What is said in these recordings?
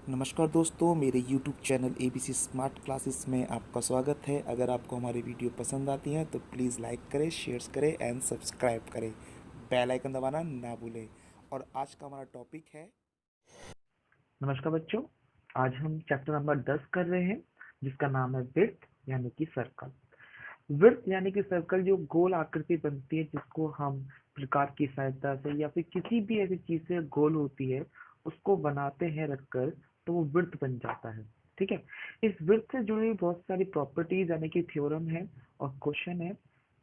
नमस्कार दोस्तों, मेरे YouTube channel ABC smart classes में आपका स्वागत है। अगर आपको हमारी वीडियो पसंद आती हैं तो प्लीज़ लाइक करें, शेयर करें एंड सब्सक्राइब करें। बेल आइकन दबाना ना भूलें। और आज का हमारा टॉपिक है। नमस्कार बच्चों। आज हम चैप्टर नंबर 10 कर रहे हैं जिसका नाम है वृत्त यानी कि सर्कल। वृत्त यानी कि सर्कल जो गोल आकृति बनती है जिसको हम प्रकार की सहायता से या फिर किसी भी ऐसी चीज से गोल होती है उसको बनाते हैं रखकर, तो वो वृत्त बन जाता है। ठीक है। इस वृत्त से जुड़ी बहुत सारी प्रॉपर्टीज यानी कि थ्योरम है और क्वेश्चन है।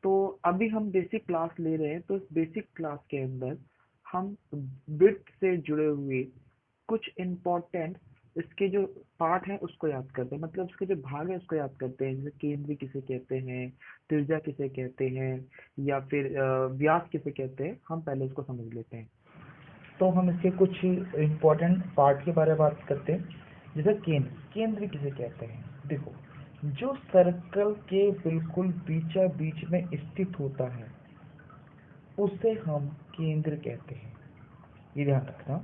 तो अभी हम बेसिक क्लास ले रहे हैं, तो इस बेसिक क्लास के अंदर हम वृत्त से जुड़े हुए कुछ इम्पोर्टेंट इसके जो पार्ट है उसको याद करते हैं, मतलब इसके जो भाग है उसको याद करते हैं। जैसे केंद्र किसे कहते हैं, त्रिज्या किसे कहते हैं, या फिर व्यास किसे कहते हैं, हम पहले उसको समझ लेते हैं। तो हम इसके कुछ इम्पोर्टेंट पार्ट के बारे में बात करते हैं। जैसे केंद्र, केंद्र किसे कहते हैं? देखो, जो सर्कल के बिल्कुल बीचा बीच में स्थित होता है उसे हम केंद्र कहते हैं। ये ध्यान रखना।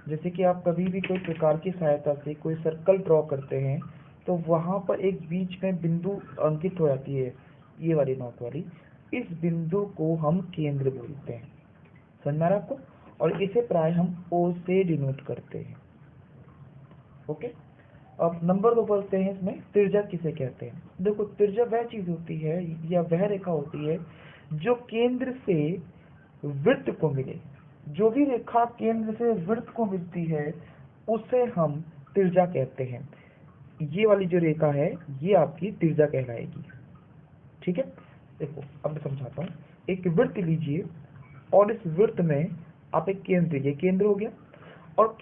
जैसे कि आप कभी भी कोई प्रकार की सहायता से कोई सर्कल ड्रॉ करते हैं तो वहां पर एक बीच में बिंदु अंकित हो जाती है, ये वाली नोक वाली। इस बिंदु को हम केंद्र बोलते हैं। समझ में आ रहा है आपको? और इसे प्राय हम ओ से डिनोट करते हैं। ओके। अब नंबर 2 बोलते हैं, इसमें त्रिज्या किसे कहते हैं? देखो, त्रिज्या वह चीज होती है या वह रेखा होती है जो केंद्र से वृत्त को मिले। जो भी रेखा केंद्र से वृत्त को मिलती है उसे हम त्रिज्या कहते हैं। ये वाली जो रेखा है ये आपकी त्रिज्या कहलाएगी। ठीक है। देखो, अब मैं समझाता हूँ। एक वृत्त लीजिए और इस वृत्त में आप एक केंद्र, ये केंद्र हो गया, और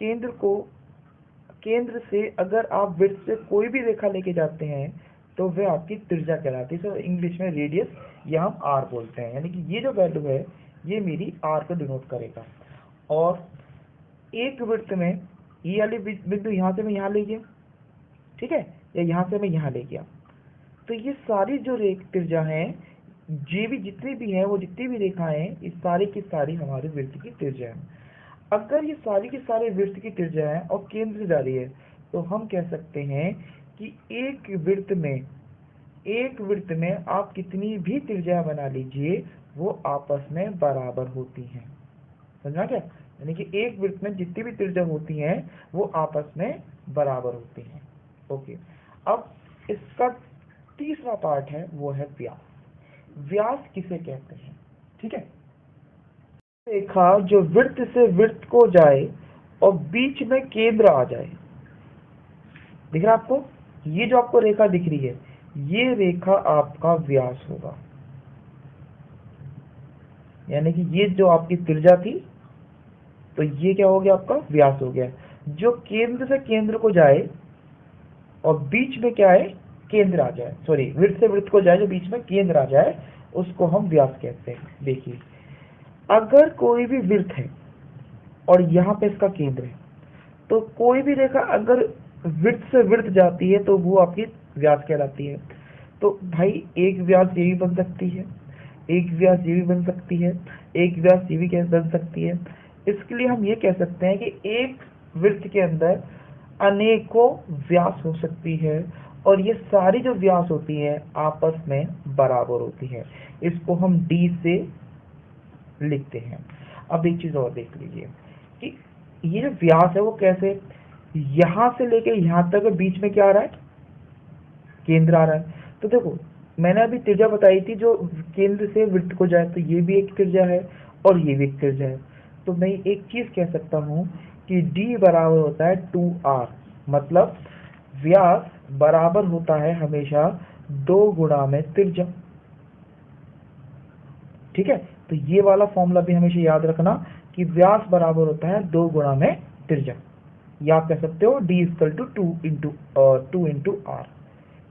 केंद्र से अगर आप वृत्त से कोई भी रेखा लेके जाते हैं तो वह आपकी त्रिज्या कहलाती है। तो इंग्लिश में रेडियस या हम आर बोलते हैं। यानी कि ये जो वैल्यू है ये मेरी आर को डिनोट करेगा। और एक वृत्त में ये वाली बिंदु यहाँ से मैं यहाँ ले गया, ठीक है, या यहाँ से मैं यहाँ ले गया, तो ये सारी जो त्रिज्या है, जे भी जितनी भी है, वो जितनी भी रेखाएं, इस सारी की सारी हमारे वृत्त की त्रिज्या है। अगर ये सारी की सारी वृत्त की त्रिज्या है और केंद्र से जा रही है तो हम कह सकते हैं कि एक वृत्त में आप कितनी भी त्रिज्या बना लीजिए वो आपस में बराबर होती हैं। समझा क्या? यानी कि एक वृत्त में जितनी भी त्रिज्या होती हैं वो आपस में बराबर होती हैं। ओके। अब इसका तीसरा पार्ट है वो है व्यास। व्यास किसे कहते हैं? ठीक है। रेखा जो वृत्त से वृत्त को जाए और बीच में केंद्र आ जाए। दिख रहा आपको? ये जो आपको रेखा दिख रही है ये रेखा आपका व्यास होगा। यानी कि ये जो आपकी त्रिज्या थी तो ये क्या हो गया? आपका व्यास हो गया। जो केंद्र से केंद्र को जाए और बीच में क्या है? केंद्र आ जाए, सॉरी, वृत्त से वृत्त को जाए जो बीच में केंद्र आ जाए उसको हम व्यास कहते हैं। देखिए, अगर कोई भी वृत्त है और यहाँ पे इसका केंद्र है तो कोई भी रेखा अगर वृत्त से वृत्त जाती है तो वो आपकी व्यास कहलाती है। तो भाई एक व्यास ये भी बन सकती है, एक व्यास ये भी बन सकती है, एक व्यास ये भी बन सकती है। इसके लिए हम ये कह सकते हैं कि एक वृत्त के अंदर अनेकों व्यास हो सकती है और ये सारी जो व्यास होती है आपस में बराबर होती है। इसको हम डी से लिखते हैं। अब एक चीज और देख लीजिए कि ये जो व्यास है वो कैसे, यहां से लेके यहां तक बीच में क्या आ रहा है? केंद्र आ रहा है। तो देखो, मैंने अभी त्रिज्या बताई थी जो केंद्र से वृत्त को जाए, तो ये भी एक त्रिज्या है और ये भी एक त्रिज्या है। तो मैं एक चीज कह सकता हूं कि d बराबर होता है 2r, मतलब व्यास बराबर होता है हमेशा 2 गुणा में त्रिज्या। ठीक है। तो ये वाला फॉर्मूला भी हमेशा याद रखना कि व्यास बराबर होता है 2 गुणा में त्रिज्या, या आप कह सकते हो d equal to 2 into R.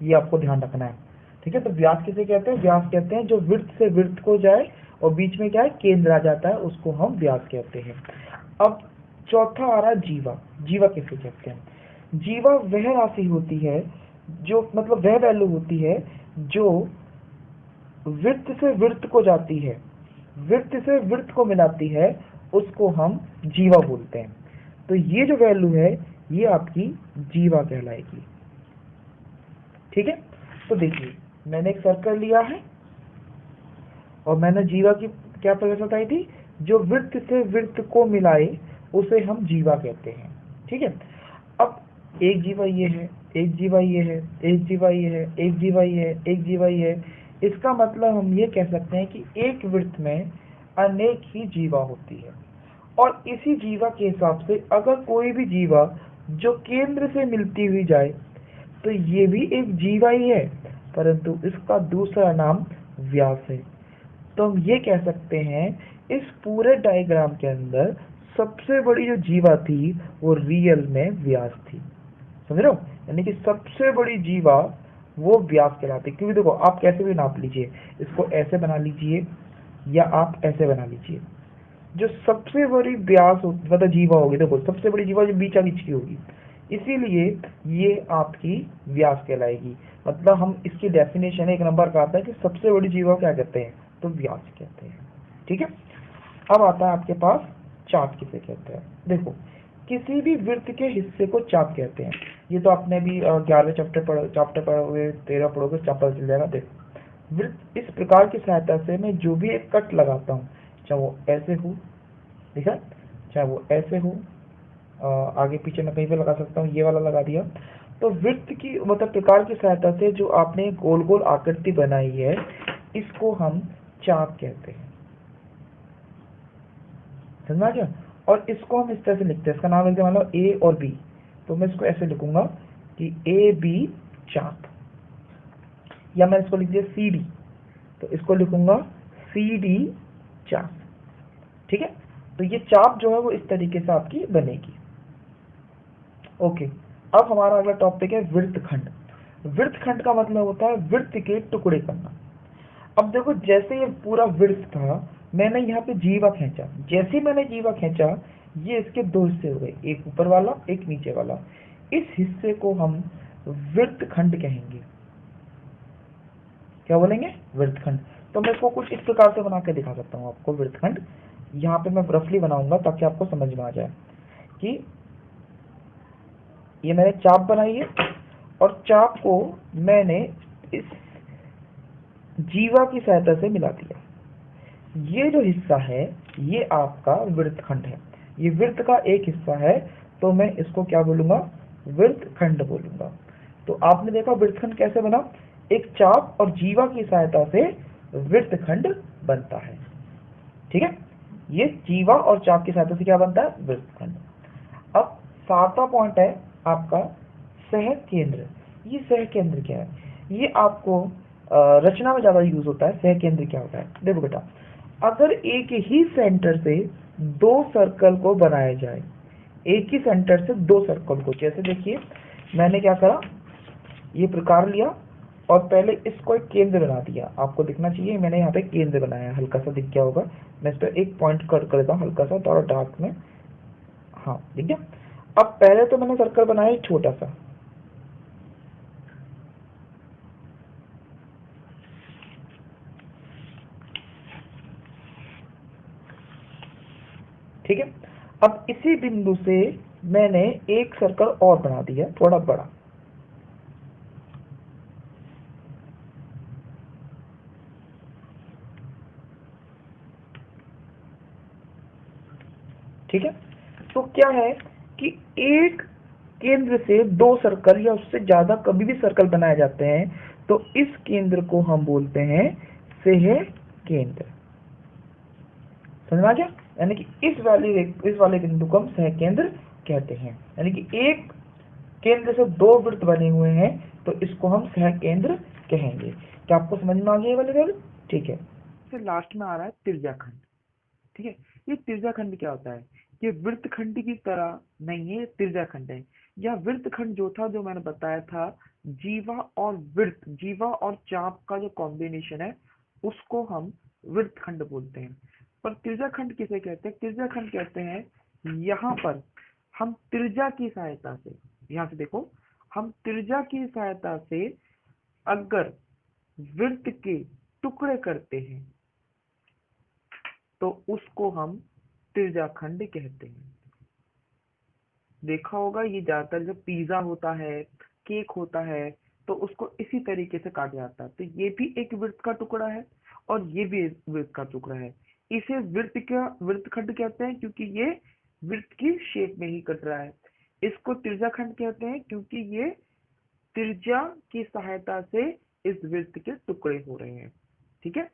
ये आपको ध्यान रखना है। ठीक है। तो व्यास किसे कहते हैं? व्यास कहते हैं जो वृत्त से वृत्त को जाए और बीच में क्या है? केंद्र आ जाता है, उसको हम व्यास कहते हैं। अब चौथा आ रहा है जीवा। जीवा किसे कहते हैं? जीवा वह राशि होती है जो, मतलब वह वैल्यू होती है जो वृत्त से वृत्त को जाती है, वृत्त से वृत्त को मिलाती है, उसको हम जीवा बोलते हैं। तो ये जो वैल्यू है ये आपकी जीवा कहलाएगी। ठीक है, तो देखिए मैंने एक सर्कल लिया है और मैंने जीवा की क्या परिभाषा बताई थी, जो वृत्त से वृत्त को मिलाए उसे हम जीवा कहते हैं। ठीक है, अब एक जीवा ये है, एक जीवा ये है, एक जीवा ये है, एक जीवा ये है, एक जीवा ये है। इसका मतलब हम ये कह सकते हैं कि एक वृत्त में अनेक ही जीवा होती है, और इसी जीवा के हिसाब से अगर कोई भी जीवा जो केंद्र से मिलती हुई जाए तो ये भी एक जीवा ही है, परंतु इसका दूसरा नाम व्यास है। तो हम ये कह सकते हैं इस पूरे डायग्राम के अंदर सबसे बड़ी जो जीवा थी वो रियल में व्यास थी। समझ रहे हो, यानी कि सबसे बड़ी जीवा वो व्यास कहलाती है। क्योंकि देखो आप कैसे भी नाप लीजिए, इसको ऐसे बना लीजिए या आप ऐसे बना लीजिए, जो सबसे बड़ी व्यास मतलब जीवा होगी, देखो सबसे बड़ी जीवा जो बीचा बीच की होगी, इसीलिए ये आपकी व्यास कहलाएगी। मतलब हम इसकी डेफिनेशन एक नंबर का आता है कि सबसे बड़ी जीवा क्या कहते हैं, तो व्यास कहते हैं। ठीक है, अब आता है आपके पास चाप किसे कहते हैं। देखो किसी भी वृत्त के हिस्से को चाप कहते हैं। ये तो आपने भी 11वें चैप्टर पढ़ोगे, 13 पढ़ोगे, चाप पता चल जाएगा। देखो वृत्त इस प्रकार की सहायता से मैं जो भी एक कट लगाता हूँ, चाहे वो ऐसे हो, ठीक है, चाहे वो ऐसे हो, आगे पीछे मैं कहीं पे लगा सकता हूँ, ये वाला लगा दिया। तो वृत्त की मतलब प्रकार की सहायता से जो आपने गोल गोल आकृति बनाई है, इसको हम चाप कहते हैं। समझ आ गया। और इसको हम इस तरह से लिखते हैं, इसका नाम लिखते हैं मान लो ए और बी, तो मैं इसको ऐसे लिखूंगा कि ए बी चाप, या मैं इसको लिख दिया सी डी, तो इसको लिखूंगा सी डी चाप। ठीक है, तो ये चाप जो है वो इस तरीके से आपकी बनेगी। ओके, अब हमारा अगला टॉपिक है वृत्तखंड। वृत्तखंड का मतलब होता है वृत्त के टुकड़े करना। अब देखो जैसे ये पूरा वृत्त था, मैंने यहाँ पे जीवा खींचा, जैसे ही मैंने जीवा खींचा ये इसके दो हिस्से हो गए, एक ऊपर वाला एक नीचे वाला। इस हिस्से को हम वृत्तखंड कहेंगे। क्या बोलेंगे, वृत्तखंड। तो मैं इसको कुछ इस प्रकार से बना के दिखा सकता हूँ आपको वृत्तखंड। यहाँ पे मैं रफली बनाऊंगा ताकि आपको समझ में आ जाए कि ये मैंने चाप बनाई है और चाप को मैंने इस जीवा की सहायता से मिला दिया। ये जो हिस्सा है ये आपका वृत्तखंड है, ये वृत्त का एक हिस्सा है, तो मैं इसको क्या बोलूंगा, वृत्तखंड बोलूंगा। तो आपने देखा वृत्तखंड कैसे बना, एक चाप और जीवा की सहायता से वृत्तखंड बनता है। ठीक है, ये जीवा और चाप की सहायता से क्या बनता है, वृत्तखंड। अब 7वां पॉइंट है आपका सह केंद्र। ये सह केंद्र क्या है, ये आपको रचना में ज्यादा यूज होता है। सह केंद्र क्या होता है, देखो बेटा, अगर एक ही सेंटर से दो सर्कल को बनाया जाए, एक ही सेंटर से दो सर्कल को, जैसे देखिए मैंने क्या करा, ये प्रकार लिया और पहले इसको एक केंद्र बना दिया। आपको दिखना चाहिए मैंने यहाँ पे केंद्र बनाया, हल्का सा दिख गया होगा। मैं इस पर एक पॉइंट कर देता हूँ हल्का सा, थोड़ा डार्क में, हाँ दिख गया। अब पहले तो मैंने सर्कल बनाया एक छोटा सा, ठीक है। अब इसी बिंदु से मैंने एक सर्कल और बना दिया थोड़ा बड़ा, ठीक है। तो क्या है कि एक केंद्र से दो सर्कल या उससे ज्यादा कभी भी सर्कल बनाए जाते हैं, तो इस केंद्र को हम बोलते हैं सह केंद्र। समझ में आ गया, यानी कि इस वाले बिंदु को हम सह केंद्र कहते हैं। यानी कि एक केंद्र से दो वृत्त बने हुए हैं तो इसको हम सह केंद्र कहेंगे। क्या आपको समझ में आ गया ये वाले गल, ठीक है। फिर लास्ट में आ रहा है तिर्याखंड। ठीक है, ये तिर्याखंड क्या होता है, ये वृत्तखंड की तरह नहीं है, ये तिर्याखंड है। यह वृत्तखंड जो था, जो मैंने बताया था, जीवा और वृत्त, जीवा और चाप का जो कॉम्बिनेशन है उसको हम वृत्तखंड बोलते हैं। पर तिर्याखंड किसे कहते हैं, तिर्याखंड कहते हैं यहाँ पर हम त्रिज्या की सहायता से, यहाँ से देखो, हम त्रिज्या की सहायता से अगर वृत्त के टुकड़े करते हैं तो उसको हम त्रिज्याखंड कहते हैं। देखा होगा ये ज्यादातर जब पिज्जा होता है, केक होता है, तो उसको इसी तरीके से काटा जाता है। तो ये भी एक वृत्त का टुकड़ा है और ये भी एक वृत्त का टुकड़ा है। इसे वृत्तखंड कहते हैं क्योंकि ये वृत्त की शेप में ही कट रहा है। इसको तिर्जाखंड कहते हैं क्योंकि ये त्रिज्या की सहायता से इस वृत्त के टुकड़े हो रहे हैं। ठीक है,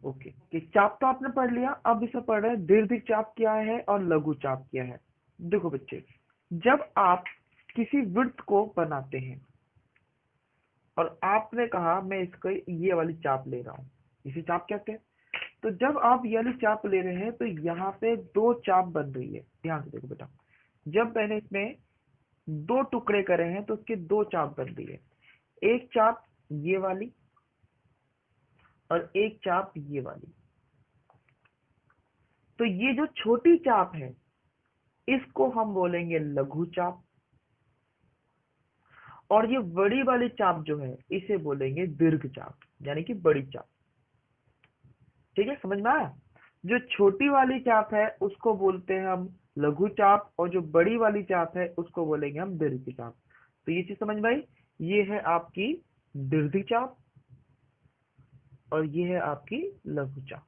ओके। कि चाप तो आपने पढ़ लिया, अब इसे पढ़ रहे हैं दीर्घ चाप क्या है और लघु चाप क्या है। देखो बच्चे, जब आप किसी वृत्त को बनाते हैं और आपने कहा मैं इसको ये वाली चाप ले रहा हूँ, इसे चाप कहते हैं। तो जब आप ये वाली चाप ले रहे हैं तो यहाँ पे दो चाप बन रही है। ध्यान से देखो बेटा, जब मैंने इसमें दो टुकड़े करे हैं तो उसके दो चाप बन रही है। एक चाप ये वाली और एक चाप ये वाली। तो ये जो छोटी चाप है इसको हम बोलेंगे लघु चाप, और ये बड़ी वाली चाप जो है इसे बोलेंगे दीर्घ चाप, यानी कि बड़ी चाप। ठीक है, समझ में आया? जो छोटी वाली चाप है उसको बोलते हैं हम लघु चाप, और जो बड़ी वाली चाप है उसको बोलेंगे हम दीर्घ चाप। तो ये चीज समझ में आई? ये है आपकी दीर्घ चाप और ये है आपकी लघु चाप,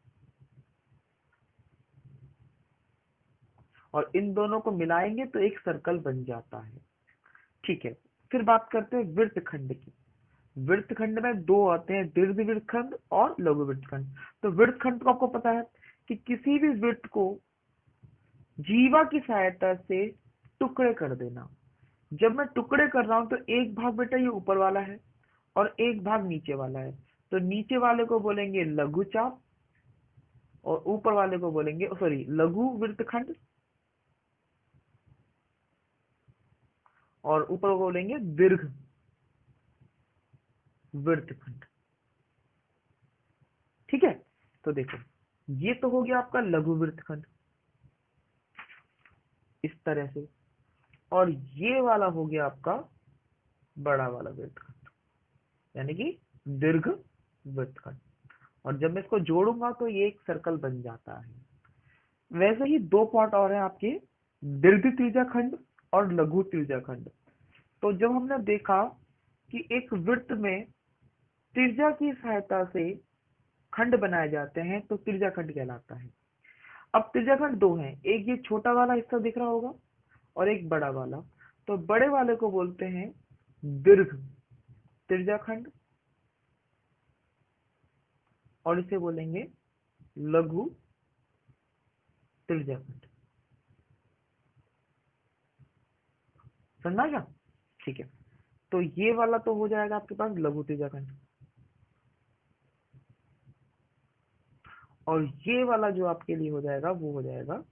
और इन दोनों को मिलाएंगे तो एक सर्कल बन जाता है। ठीक है, फिर बात करते हैं वृत्तखंड की। वृत्तखंड में दो आते हैं, दीर्घ वृत्तखंड और लघु वृत्तखंड। तो वृत्तखंड को आपको पता है कि किसी भी वृत्त को जीवा की सहायता से टुकड़े कर देना। जब मैं टुकड़े कर रहा हूं तो एक भाग बेटा ये ऊपर वाला है और एक भाग नीचे वाला है। तो नीचे वाले को बोलेंगे लघु चाप और ऊपर वाले को बोलेंगे सॉरी लघु वृत्तखंड, और ऊपर को बोलेंगे दीर्घ वृत्तखंड। ठीक है, तो देखो ये तो हो गया आपका लघु वृत्तखंड इस तरह से, और ये वाला हो गया आपका बड़ा वाला वृत्तखंड, यानी कि दीर्घ वृत्तखंड। और जब मैं इसको जोड़ूंगा तो ये एक सर्कल बन जाता है। वैसे ही दो पार्ट और है आपके, दीर्घ त्रिज्याखंड और लघु त्रिज्याखंड। तो जब हमने देखा कि एक वृत्त में त्रिज्या की सहायता से खंड बनाए जाते हैं तो त्रिज्याखंड कहलाता है। अब त्रिज्याखंड दो हैं, एक ये छोटा वाला हिस्सा दिख रहा होगा और एक बड़ा वाला। तो बड़े वाले को बोलते हैं दीर्घ त्रिज्याखंड और इसे बोलेंगे लघु त्रिज्याखंड। समझा क्या? ठीक है, तो ये वाला तो हो जाएगा आपके पास लघु त्रिज्याखंड, और ये वाला जो आपके लिए हो जाएगा वो हो जाएगा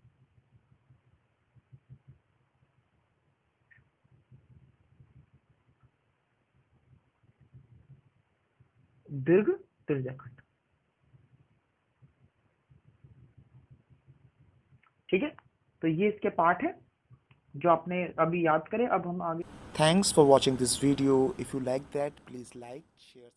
दीर्घ त्रिज्याखंड। ठीक है, तो ये इसके पार्ट है जो आपने अभी याद करें। अब हम आगे Thanks for watching this video. If you like that, please like, share.